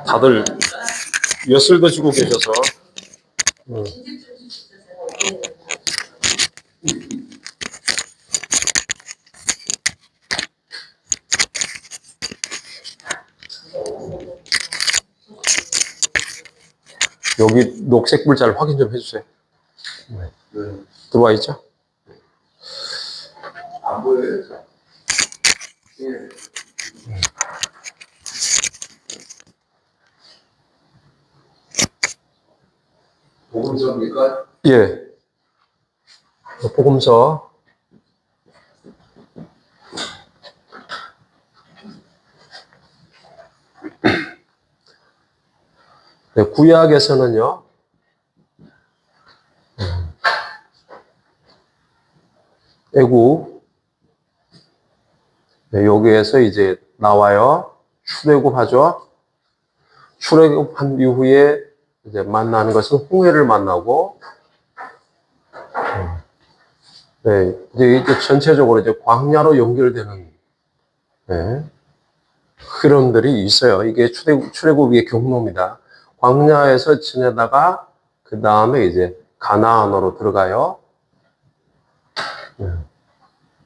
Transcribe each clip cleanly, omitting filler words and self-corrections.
다들 엿을 드시고 계셔서 여기 녹색 글자를 확인 좀 해주세요. 네. 들어와 있죠? 안 보여요? 예. 복음서입니까? 예. 복음서. 네, 구약에서는요, 애굽, 네, 여기에서 이제 나와요. 출애굽하죠. 출애굽한 이후에 이제 만나는 것은 홍해를 만나고, 네, 이제 전체적으로 이제 광야로 연결되는, 네, 흐름들이 있어요. 이게 출애굽의 경로입니다. 광야에서 지내다가 그 다음에 이제 가나안으로 들어가요. 네.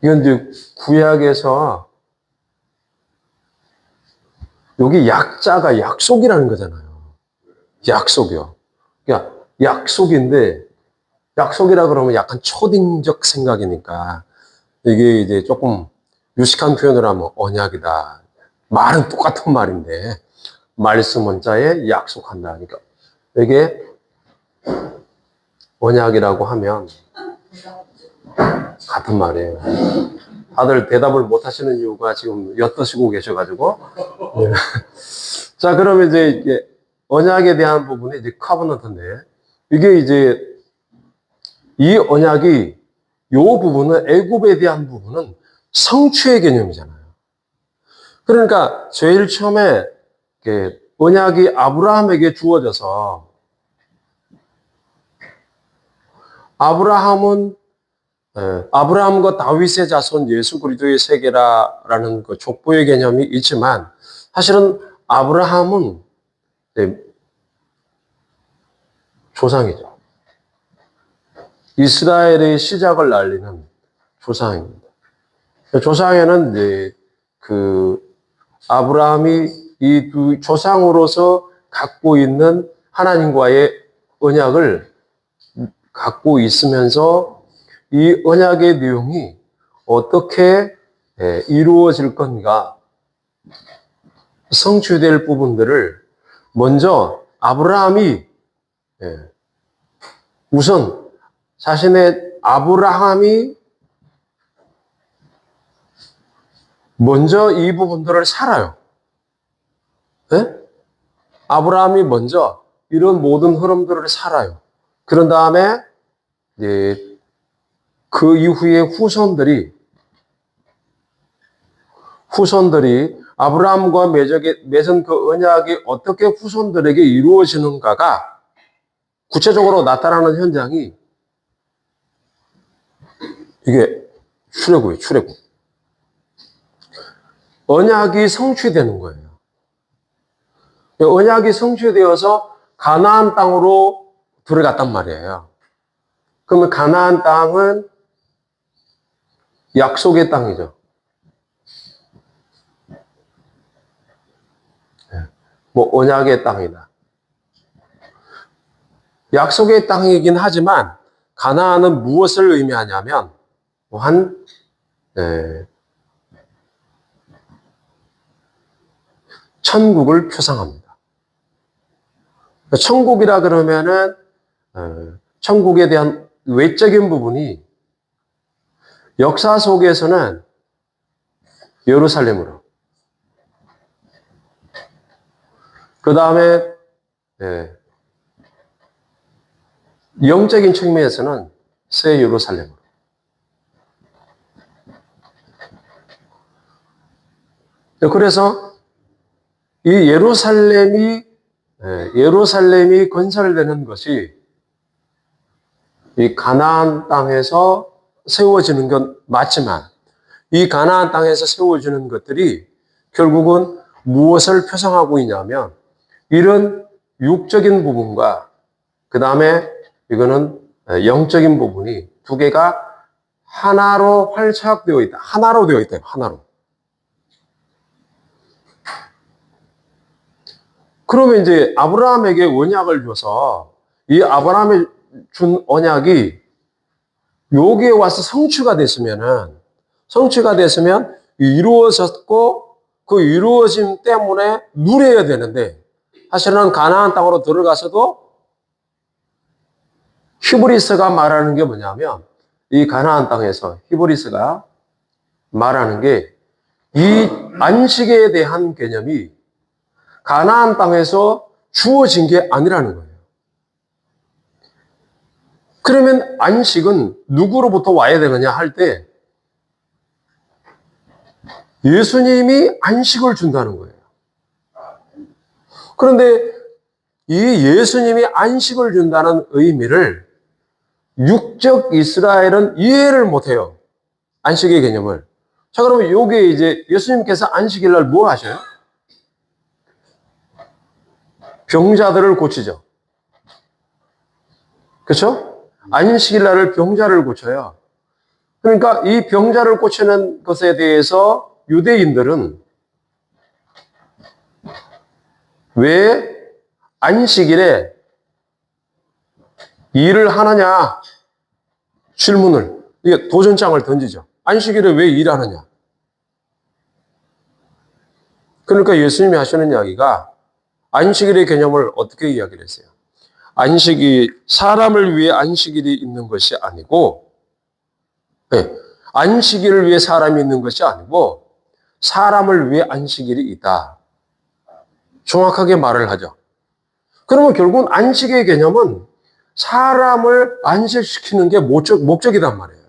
이건 이제 구약에서 여기 약자가 약속이라는 거잖아요. 약속이요. 그러니까 약속인데 약속이라 그러면 약간 초딩적 생각이니까 이게 이제 조금 유식한 표현을 하면 언약이다. 말은 똑같은 말인데 말씀 원자에 약속한다. 그러니까 이게 언약이라고 하면 같은 말이에요. 다들 대답을 못 하시는 이유가 지금 엿드시고 계셔가지고. 네. 자, 그러면 이제 언약에 대한 부분이 이제 커버넌트인데 이게 이제 이 언약이 요 부분은 애굽에 대한 부분은 성취의 개념이잖아요. 그러니까 제일 처음에 언약이 아브라함에게 주어져서 아브라함과 다윗의 자손 예수 그리스도의 세계라는 그 족보의 개념이 있지만 사실은 아브라함은 조상이죠. 이스라엘의 시작을 알리는 조상입니다. 조상에는 이제 아브라함이 이 두 조상으로서 갖고 있는 하나님과의 언약을 갖고 있으면서 이 언약의 내용이 어떻게 이루어질 건가 성취될 부분들을 먼저 아브라함이 우선 아브라함이 먼저 이 부분들을 살아요. 네? 아브라함이 먼저 이런 모든 흐름들을 살아요. 그런 다음에 그 이후에 후손들이 아브라함과 맺은 그 언약이 어떻게 후손들에게 이루어지는가가 구체적으로 나타나는 현장이 이게 출애굽이에요. 출애굽. 언약이 성취되는 거예요. 언약이 성취되어서 가나안 땅으로 들어갔단 말이에요. 그러면 가나안 땅은 약속의 땅이죠. 뭐 언약의 땅이다. 약속의 땅이긴 하지만 가나안은 무엇을 의미하냐면 천국을 표상합니다. 천국이라 그러면은 천국에 대한 외적인 부분이 역사 속에서는 예루살렘으로, 그 다음에 영적인 측면에서는 새 예루살렘으로. 그래서 이 예루살렘이 건설되는 것이 이 가나안 땅에서 세워지는 건 맞지만 이 가나안 땅에서 세워지는 것들이 결국은 무엇을 표상하고 있냐면 이런 육적인 부분과 그 다음에 이거는 영적인 부분이 두 개가 하나로 활착되어 있다. 하나로 되어 있다. 하나로. 그러면 이제 아브라함에게 언약을 줘서 이 아브라함에 준 언약이 여기에 와서 성취가 됐으면 이루어졌고 그 이루어짐 때문에 누려야 되는데 사실은 가나안 땅으로 들어가서도 히브리서가 말하는 게 뭐냐면 이 가나안 땅에서 히브리서가 말하는 게 이 안식에 대한 개념이 가나안 땅에서 주어진 게 아니라는 거예요. 그러면 안식은 누구로부터 와야 되느냐 할 때 예수님이 안식을 준다는 거예요. 그런데 이 예수님이 안식을 준다는 의미를 육적 이스라엘은 이해를 못해요. 안식의 개념을. 자, 그러면 여기에 이제 예수님께서 안식일 날 뭐 하셔요? 병자들을 고치죠. 그렇죠? 안식일 날을 병자를 고쳐요. 그러니까 이 병자를 고치는 것에 대해서 유대인들은 왜 안식일에 일을 하느냐 질문을, 이게 도전장을 던지죠. 안식일에 왜 일하느냐? 그러니까 예수님이 하시는 이야기가 안식일의 개념을 어떻게 이야기를 했어요? 안식이 사람을 위해 안식일이 있는 것이 아니고, 네, 안식일을 위해 사람이 있는 것이 아니고 사람을 위해 안식일이 있다. 정확하게 말을 하죠. 그러면 결국은 안식의 개념은 사람을 안식시키는 게 목적이단 말이에요.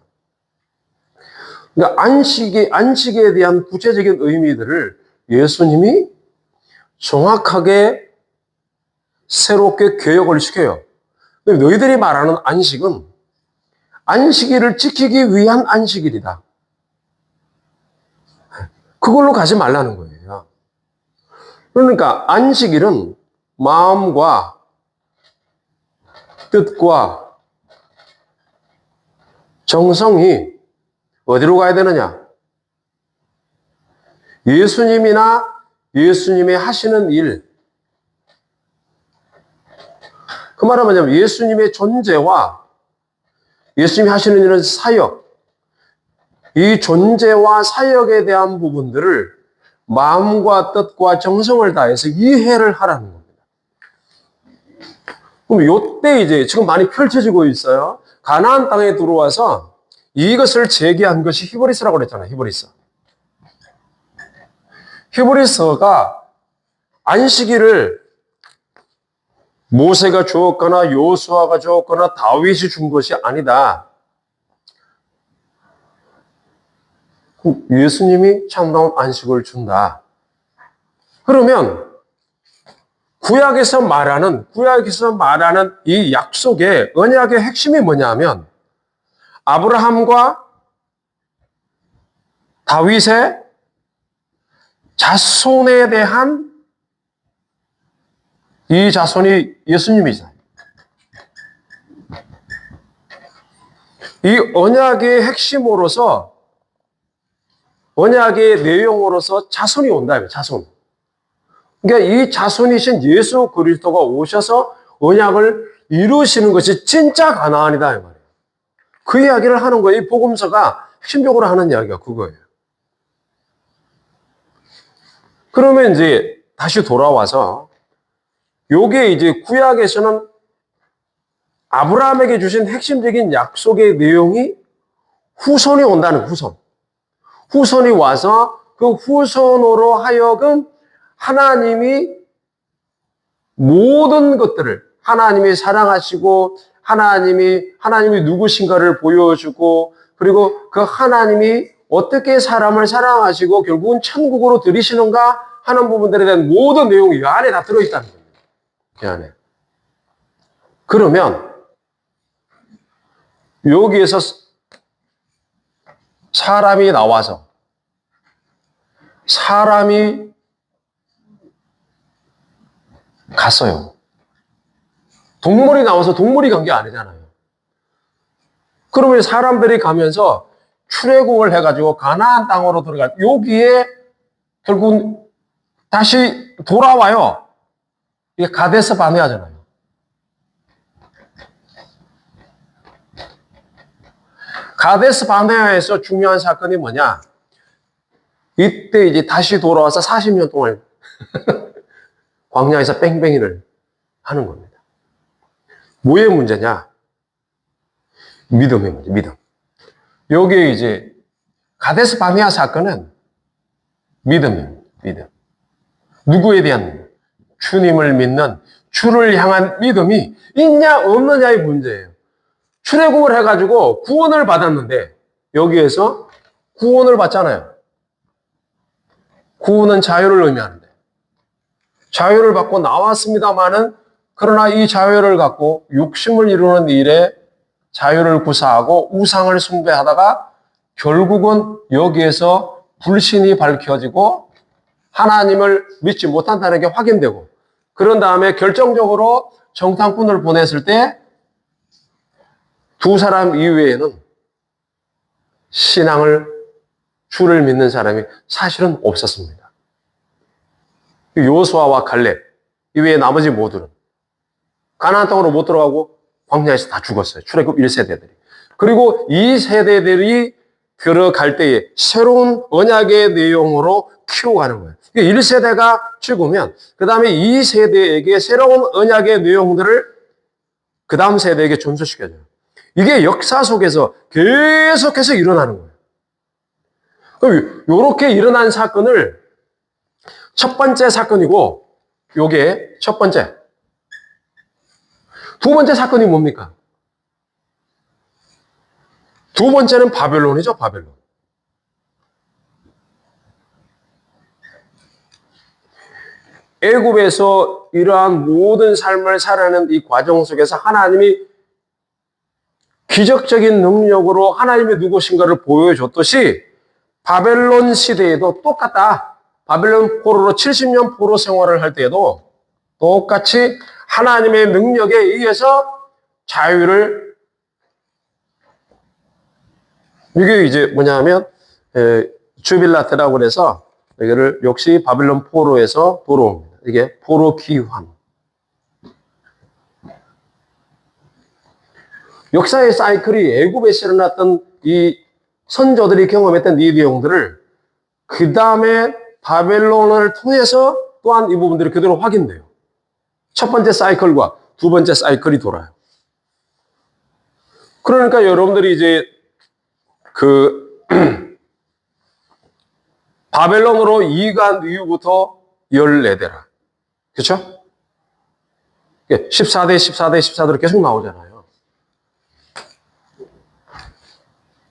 그러니까 안식에 대한 구체적인 의미들을 예수님이 정확하게 새롭게 교육을 시켜요. 너희들이 말하는 안식은 안식일을 지키기 위한 안식일이다. 그걸로 가지 말라는 거예요. 그러니까 안식일은 마음과 뜻과 정성이 어디로 가야 되느냐? 예수님이나 예수님의 하시는 일. 그 말은 뭐냐면 예수님의 존재와 예수님이 하시는 일은 사역. 이 존재와 사역에 대한 부분들을 마음과 뜻과 정성을 다해서 이해를 하라는 겁니다. 그럼 요때 이제 지금 많이 펼쳐지고 있어요. 가나안 땅에 들어와서 이것을 제기한 것이 히브리서라고 그랬잖아요. 히브리서가 안식일을 모세가 주었거나 요수아가 주었거나 다윗이 준 것이 아니다. 예수님이 참다운 안식을 준다. 그러면 구약에서 말하는 이 약속의 언약의 핵심이 뭐냐면 아브라함과 다윗의 자손에 대한 이 자손이 예수님이잖아요. 이 언약의 핵심으로서 언약의 내용으로서 자손이 온다며, 자손. 그러니까 이 자손이신 예수 그리스도가 오셔서 언약을 이루시는 것이 진짜 가나안이다 이 말이에요. 그 이야기를 하는 거예요. 이 복음서가 핵심적으로 하는 이야기가 그거예요. 그러면 이제 다시 돌아와서 요게 이제 구약에서는 아브라함에게 주신 핵심적인 약속의 내용이 후손이 온다는 후손. 후손이 와서 그 후손으로 하여금 하나님이 모든 것들을 하나님이 사랑하시고 하나님이 누구신가를 보여주고 그리고 그 하나님이 어떻게 사람을 사랑하시고 결국은 천국으로 들이시는가 하는 부분들에 대한 모든 내용이 이 안에 다 들어있다는 겁니다. 이 안에. 그러면 여기에서 사람이 나와서 사람이 갔어요. 동물이 나와서 동물이 간 게 아니잖아요. 그러면 사람들이 가면서 출애굽을 해가지고 가나안 땅으로 들어갈 여기에 결국 다시 돌아와요. 이게 가데스 바네아잖아요. 가데스 바네아에서 중요한 사건이 뭐냐? 이때 이제 다시 돌아와서 40년 동안 광야에서 뺑뺑이를 하는 겁니다. 뭐의 문제냐? 믿음의 문제, 믿음. 여기에 이제 가데스 바네아 사건은 믿음입니다. 믿음. 누구에 대한 믿음? 주님을 믿는 주를 향한 믿음이 있냐 없느냐의 문제예요. 출애굽을 해가지고 구원을 받았는데 여기에서 구원을 받잖아요. 구원은 자유를 의미하는데 자유를 받고 나왔습니다마는 그러나 이 자유를 갖고 욕심을 이루는 일에 자유를 구사하고 우상을 숭배하다가 결국은 여기에서 불신이 밝혀지고 하나님을 믿지 못한다는 게 확인되고 그런 다음에 결정적으로 정탐꾼을 보냈을 때 두 사람 이외에는 신앙을 주를 믿는 사람이 사실은 없었습니다. 요수아와 갈렙 이외에 나머지 모두는 가나안 땅으로 못 들어가고 광야에서 다 죽었어요. 출애굽 1세대들이. 그리고 이 세대들이 들어갈 때에 새로운 언약의 내용으로 키워가는 거예요. 1세대가 죽으면 그 다음에 2세대에게 새로운 언약의 내용들을 그 다음 세대에게 전수시켜줘요. 이게 역사 속에서 계속해서 일어나는 거예요. 이렇게 일어난 사건을 첫 번째 사건이고 요게 첫 번째. 두 번째 사건이 뭡니까? 두 번째는 바벨론이죠, 바벨론. 애굽에서 이러한 모든 삶을 살아가는 이 과정 속에서 하나님이 기적적인 능력으로 하나님의 누구신가를 보여줬듯이 바벨론 시대에도 똑같다. 바벨론 포로로 70년 포로 생활을 할 때에도 똑같이 하나님의 능력에 의해서 자유를 이게 이제 뭐냐면 주빌라테라고 그래서 이거를 역시 바벨론 포로에서 돌아옵니다. 이게 포로 귀환. 역사의 사이클이 애굽에서 일어났던 이 선조들이 경험했던 이 내용들을 그 다음에 바벨론을 통해서 또한 이 부분들이 그대로 확인돼요. 첫 번째 사이클과 두 번째 사이클이 돌아요. 그러니까 여러분들이 이제 바벨론으로 이간 이후부터 14대라. 그렇죠? 14대, 14대, 14대로 계속 나오잖아요.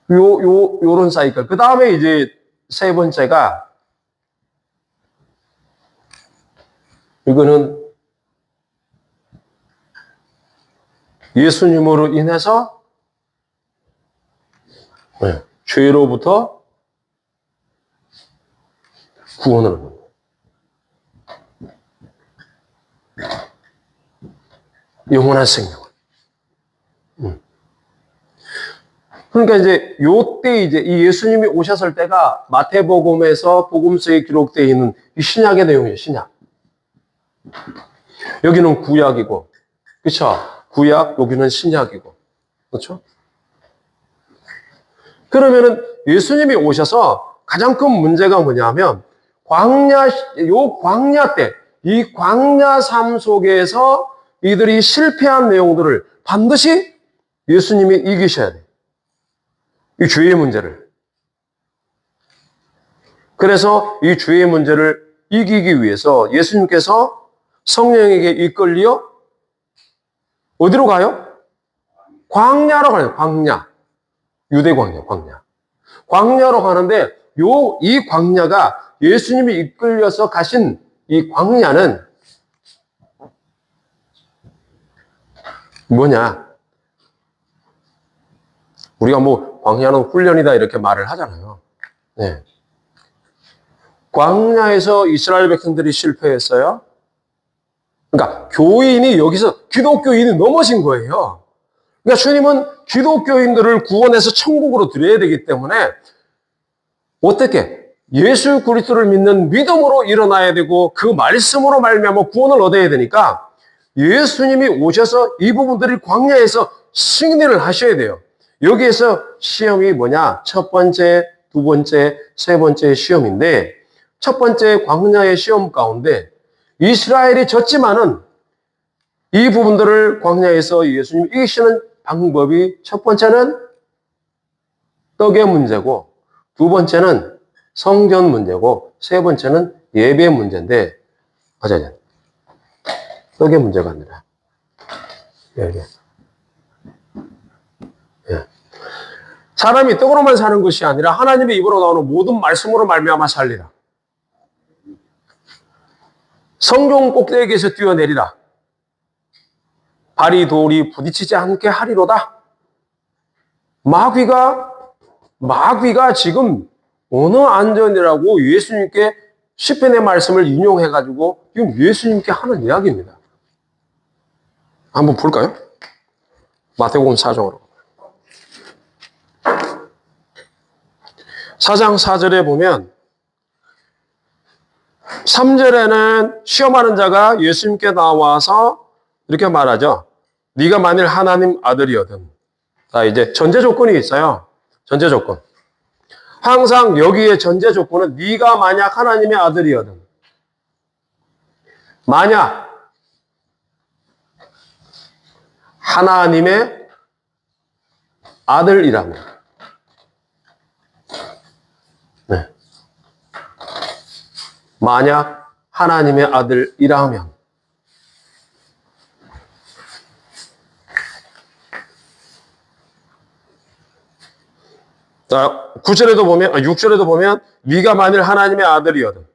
요런 사이클. 그 다음에 이제 세 번째가, 이거는 예수님으로 인해서 죄로부터 구원을 얻는 거예요. 영원한 생명. 그러니까 이제 요때 이제 이 예수님이 오셨을 때가 마태복음에서 복음서에 기록되어 있는 이 신약의 내용이에요, 신약. 여기는 구약이고, 그렇죠? 구약, 여기는 신약이고, 그렇죠? 그러면은 예수님이 오셔서 가장 큰 문제가 뭐냐면 광야 때, 이 광야 삶 속에서 이들이 실패한 내용들을 반드시 예수님이 이기셔야 돼요. 이 죄의 문제를. 그래서 이 죄의 문제를 이기기 위해서 예수님께서 성령에게 이끌려 어디로 가요? 광야로 가요. 광야. 유대 광야, 광야. 광야로 가는데 이 광야가 예수님이 이끌려서 가신 이 광야는 뭐냐? 우리가 뭐 광야는 훈련이다 이렇게 말을 하잖아요. 네. 광야에서 이스라엘 백성들이 실패했어요. 그러니까 교인이 여기서 기독교인이 넘어진 거예요. 그러니까 주님은 기독교인들을 구원해서 천국으로 드려야 되기 때문에 어떻게 예수 그리스도를 믿는 믿음으로 일어나야 되고 그 말씀으로 말미암아 구원을 얻어야 되니까 예수님이 오셔서 이 부분들을 광야에서 승리를 하셔야 돼요. 여기에서 시험이 뭐냐? 첫 번째, 두 번째, 세 번째 시험인데 첫 번째 광야의 시험 가운데 이스라엘이 졌지만은 이 부분들을 광야에서 예수님이 이기시는 방법이 첫 번째는 떡의 문제고 두 번째는 성전 문제고 세 번째는 예배 문제인데 맞아요. 떡의 문제가 아니라 예. 사람이 떡으로만 사는 것이 아니라 하나님의 입으로 나오는 모든 말씀으로 말미암아 살리라. 성경 꼭대기에서 뛰어내리라. 발이 돌이 부딪히지 않게 하리로다. 마귀가 지금 어느 안전이라고 예수님께 시편의 말씀을 인용해가지고 지금 예수님께 하는 이야기입니다. 한번 볼까요? 마태복음 4장으로. 4장 4절에 보면 3절에는 시험하는 자가 예수님께 나와서 이렇게 말하죠. 네가 만일 하나님 아들이거든. 자, 이제 전제 조건이 있어요. 전제 조건. 항상 여기에 전제 조건은 네가 만약 하나님의 아들이거든. 만약 하나님의 아들이라면. 네. 만약 하나님의 아들이라면. 자, 9절에도 보면, 6절에도 보면, 네가 만일 하나님의 아들이거든.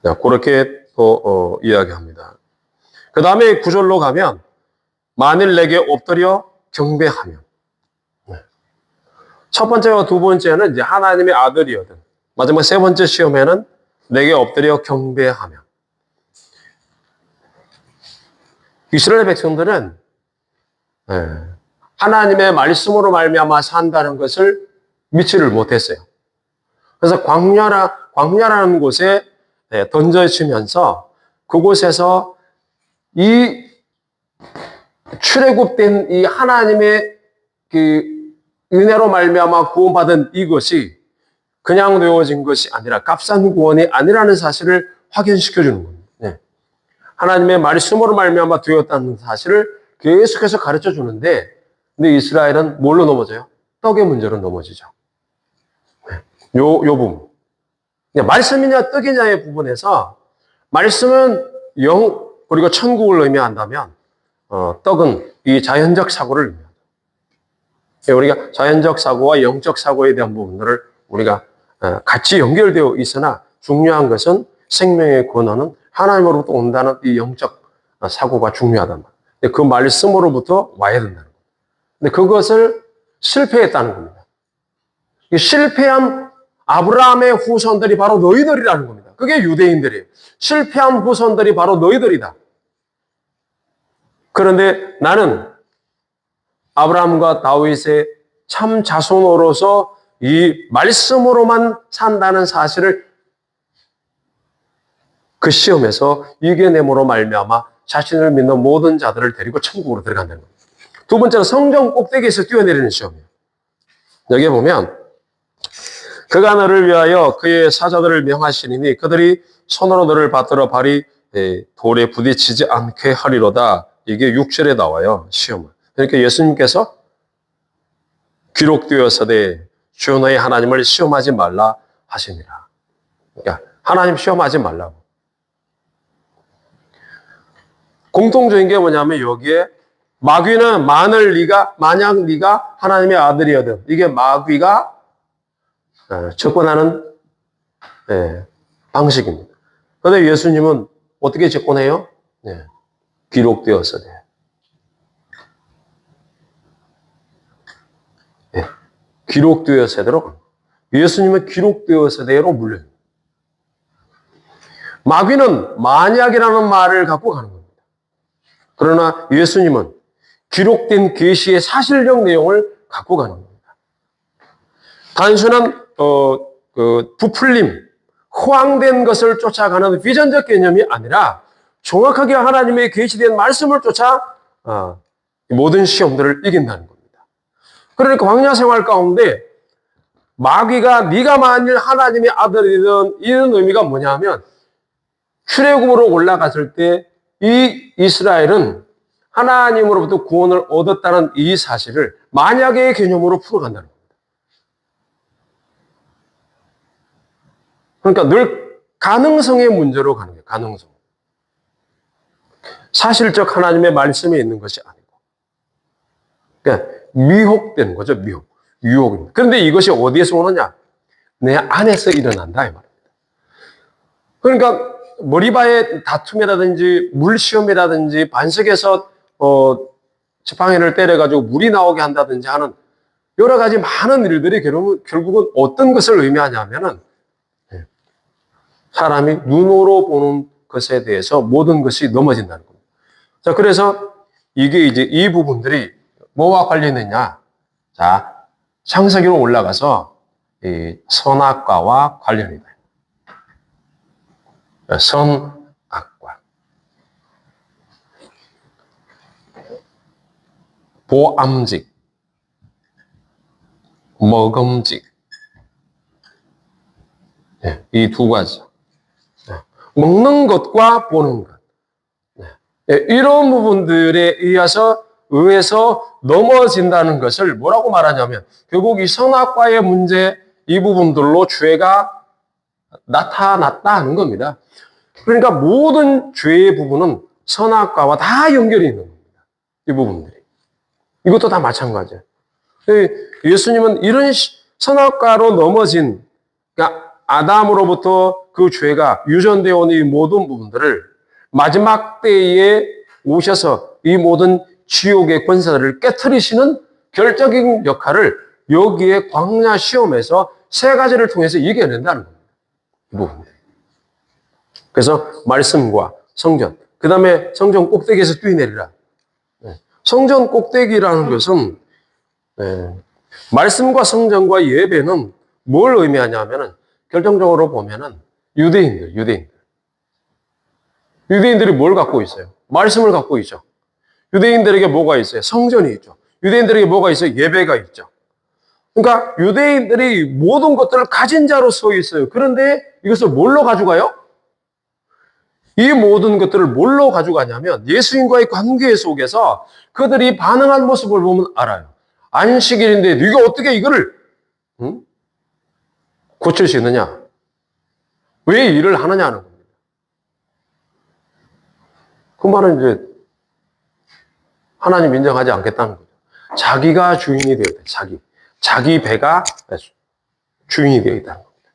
자, 그렇게 또, 이야기합니다. 그 다음에 9절로 가면, 만일 내게 엎드려 경배하면. 네. 첫 번째와 두 번째는 이제 하나님의 아들이거든. 마지막 세 번째 시험에는 내게 엎드려 경배하면. 이스라엘 백성들은 하나님의 말씀으로 말미암아 산다는 것을 믿지를 못했어요. 그래서 광야라는 곳에 던져지면서 그곳에서 이 출애굽된 이 하나님의 그 은혜로 말미암아 구원받은 이것이 그냥 되어진 것이 아니라 값싼 구원이 아니라는 사실을 확인시켜 주는 겁니다. 하나님의 말씀으로 말미암아 되었다는 사실을 계속해서 가르쳐 주는데, 근데 이스라엘은 뭘로 넘어져요? 떡의 문제로 넘어지죠. 요 부분. 말씀이냐 떡이냐의 부분에서 말씀은 영 그리고 천국을 의미한다면 떡은 이 자연적 사고를 의미합니다. 우리가 자연적 사고와 영적 사고에 대한 부분들을 우리가 같이 연결되어 있으나 중요한 것은 생명의 근원은 하나님으로부터 온다는 이 영적 사고가 중요하단 말이에요. 그 말씀으로부터 와야 된다는 거예요. 근데 그것을 실패했다는 겁니다. 실패한 아브라함의 후손들이 바로 너희들이라는 겁니다. 그게 유대인들이에요. 실패한 후손들이 바로 너희들이다. 그런데 나는 아브라함과 다윗의 참 자손으로서 이 말씀으로만 산다는 사실을 그 시험에서 이겨냄으로 말미암아 자신을 믿는 모든 자들을 데리고 천국으로 들어간다는 겁니다. 두 번째는 성전 꼭대기에서 뛰어내리는 시험이에요. 여기에 보면 그가 너를 위하여 그의 사자들을 명하시니 그들이 손으로 너를 받들어 발이 돌에 부딪히지 않게 하리로다. 이게 6절에 나와요. 시험은. 그러니까 예수님께서 기록되어서되 주 너의 하나님을 시험하지 말라 하시니라. 그러니까 하나님 시험하지 말라고. 공통적인 게 뭐냐면 여기에 마귀는 만약 네가 하나님의 아들이거든. 이게 마귀가 접근하는 방식입니다. 그런데 예수님은 어떻게 접근해요? 기록되었으되. 기록되어 세대로 가는 거예요. 예수님은 기록되어 세대로 물려요. 마귀는 만약이라는 말을 갖고 가는 겁니다. 그러나 예수님은 기록된 계시의 사실적 내용을 갖고 가는 겁니다. 단순한 부풀림, 허황된 것을 쫓아가는 비전적 개념이 아니라 정확하게 하나님의 계시된 말씀을 쫓아 모든 시험들을 이긴다는 겁니다. 그러니까 광야 생활 가운데 마귀가 네가 만일 하나님의 아들이든 이런 의미가 뭐냐면 출애굽으로 올라갔을 때 이 이스라엘은 하나님으로부터 구원을 얻었다는 이 사실을 만약의 개념으로 풀어간다는 겁니다. 그러니까 늘 가능성의 문제로 가는 거예요. 가능성. 사실적 하나님의 말씀에 있는 것이 아니고. 그러니까 미혹되는 거죠. 미혹. 유혹입니다. 그런데 이것이 어디에서 오느냐? 내 안에서 일어난다 이 말입니다. 그러니까 머리바의 다툼이라든지 물시험이라든지 반석에서 지팡이를 때려가지고 물이 나오게 한다든지 하는 여러 가지 많은 일들이 결국은 어떤 것을 의미하냐면은 사람이 눈으로 보는 것에 대해서 모든 것이 넘어진다는 겁니다. 자, 그래서 이게 이제 이 부분들이 뭐와 관련있느냐? 자, 창세기로 올라가서 이 선악과와 관련이다. 선악과. 보암직, 먹음직. 이 두 가지. 먹는 것과 보는 것. 이런 부분들에 의해서 넘어진다는 것을 뭐라고 말하냐면 결국 이 선악과의 문제 이 부분들로 죄가 나타났다 하는 겁니다. 그러니까 모든 죄의 부분은 선악과와 다 연결이 있는 겁니다. 이 부분들이. 이것도 다 마찬가지예요. 예수님은 이런 선악과로 넘어진 그러니까 아담으로부터 그 죄가 유전되어 온 이 모든 부분들을 마지막 때에 오셔서 이 모든 지옥의 권세를 깨트리시는 결정적인 역할을 여기에 광야 시험에서 세 가지를 통해서 이겨낸다는 겁니다. 이 부분들. 그래서 말씀과 성전, 그 다음에 성전 꼭대기에서 뛰내리라. 성전 꼭대기라는 것은 말씀과 성전과 예배는 뭘 의미하냐면은 결정적으로 보면은 유대인들이 뭘 갖고 있어요? 말씀을 갖고 있죠. 유대인들에게 뭐가 있어요? 성전이 있죠. 유대인들에게 뭐가 있어요? 예배가 있죠. 그러니까 유대인들이 모든 것들을 가진 자로 서 있어요. 그런데 이것을 뭘로 가져가요? 이 모든 것들을 뭘로 가져가냐면 예수님과의 관계 속에서 그들이 반응한 모습을 보면 알아요. 안식일인데 네가 어떻게 이거를 고칠 수 있느냐? 왜 일을 하느냐는 겁니다. 그 말은 이제 하나님 인정하지 않겠다는 거죠. 자기가 주인이 되어 있다. 자기 배가 주인이 되어 있다는 겁니다.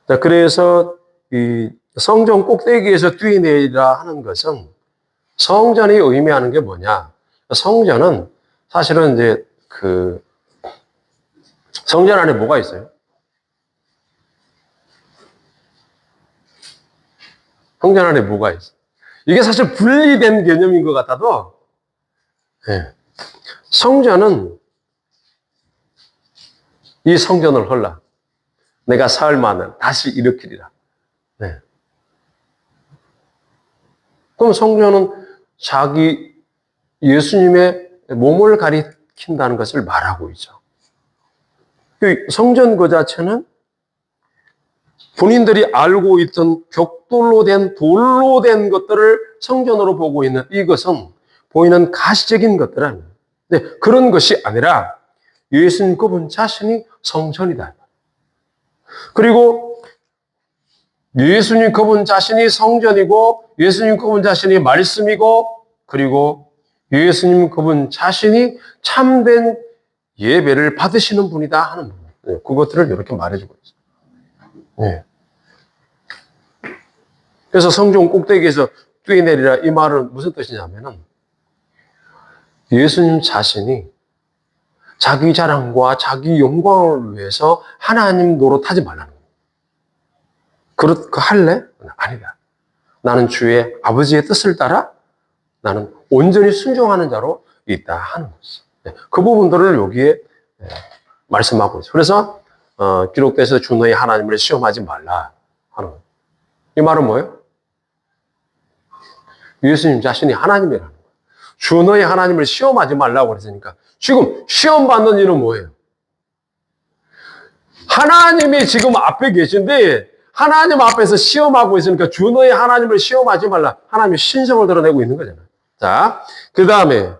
자, 그래서 이 성전 꼭대기에서 뛰내리라 하는 것은 성전이 의미하는 게 뭐냐? 성전은 사실은 이제 성전 안에 뭐가 있어요? 성전 안에 뭐가 있어요? 이게 사실 분리된 개념인 것 같아도 성전은 이 성전을 헐라. 내가 사흘 만에 다시 일으키리라. 그럼 성전은 예수님의 몸을 가리킨다는 것을 말하고 있죠. 성전 그 자체는 본인들이 알고 있던 벽돌로 된 돌로 된 것들을 성전으로 보고 있는 이것은 보이는 가시적인 것들 아니에요. 그런 것이 아니라 예수님 그분 자신이 성전이다. 그리고 예수님 그분 자신이 성전이고 예수님 그분 자신이 말씀이고 그리고 예수님 그분 자신이 참된 예배를 받으시는 분이다 하는 부분. 그것들을 이렇게 말해주고 있어요. 그래서 성전 꼭대기에서 뛰내리라 이 말은 무슨 뜻이냐면은 예수님 자신이 자기 자랑과 자기 영광을 위해서 하나님 노릇하지 말라는 거예요. 그거 할래? 아니다. 나는 주의 아버지의 뜻을 따라 나는 온전히 순종하는 자로 있다 하는 것이죠. 그 부분들을 여기에 말씀하고 있어요. 그래서 기록돼서 주 너희 하나님을 시험하지 말라 하는 거예요. 이 말은 뭐예요? 예수님 자신이 하나님이라는 거예요. 주 너희 하나님을 시험하지 말라고 그랬으니까 지금 시험 받는 일은 뭐예요? 하나님이 지금 앞에 계신데 하나님 앞에서 시험하고 있으니까 주 너희 하나님을 시험하지 말라. 하나님의 신성을 드러내고 있는 거잖아요. 자, 그 다음에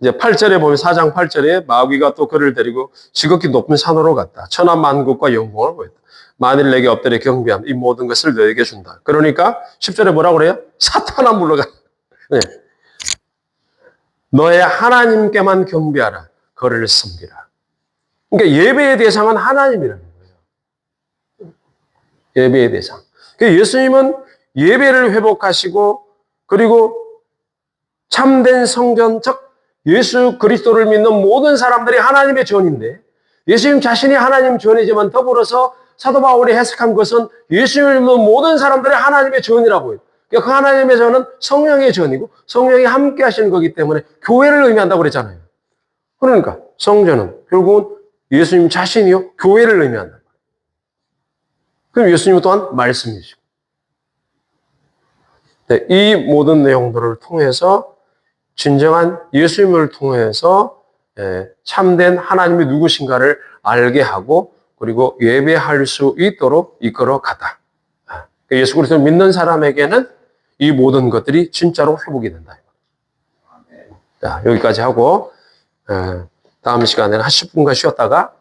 이제 8절에 보면 4장 8절에 마귀가 또 그를 데리고 지극히 높은 산으로 갔다. 천한 만국과 영광을 보였다. 만일 내게 엎드려 경배하면 이 모든 것을 너에게 준다. 그러니까 10절에 뭐라고 그래요? 사탄아 물러가. 네. 너의 하나님께만 경배하라. 그를 섬기라. 그러니까 예배의 대상은 하나님이라는 거예요. 예배의 대상. 그러니까 예수님은 예배를 회복하시고 그리고 참된 성전, 즉 예수 그리스도를 믿는 모든 사람들이 하나님의 전인데 예수님 자신이 하나님 전이지만 더불어서 사도 바울이 해석한 것은 예수님을 믿는 모든 사람들이 하나님의 전이라고 해요. 그러니까 그 하나님의 전은 성령의 전이고 성령이 함께 하시는 거기 때문에 교회를 의미한다고 그랬잖아요. 그러니까 성전은 결국은 예수님 자신이요 교회를 의미한다. 그럼 예수님 또한 말씀이시고 네, 이 모든 내용들을 통해서 진정한 예수님을 통해서 참된 하나님이 누구신가를 알게 하고 그리고 예배할 수 있도록 이끌어 가다. 예수 그리스도를 믿는 사람에게는 이 모든 것들이 진짜로 회복이 된다. 자, 여기까지 하고 다음 시간에는 한 10분간 쉬었다가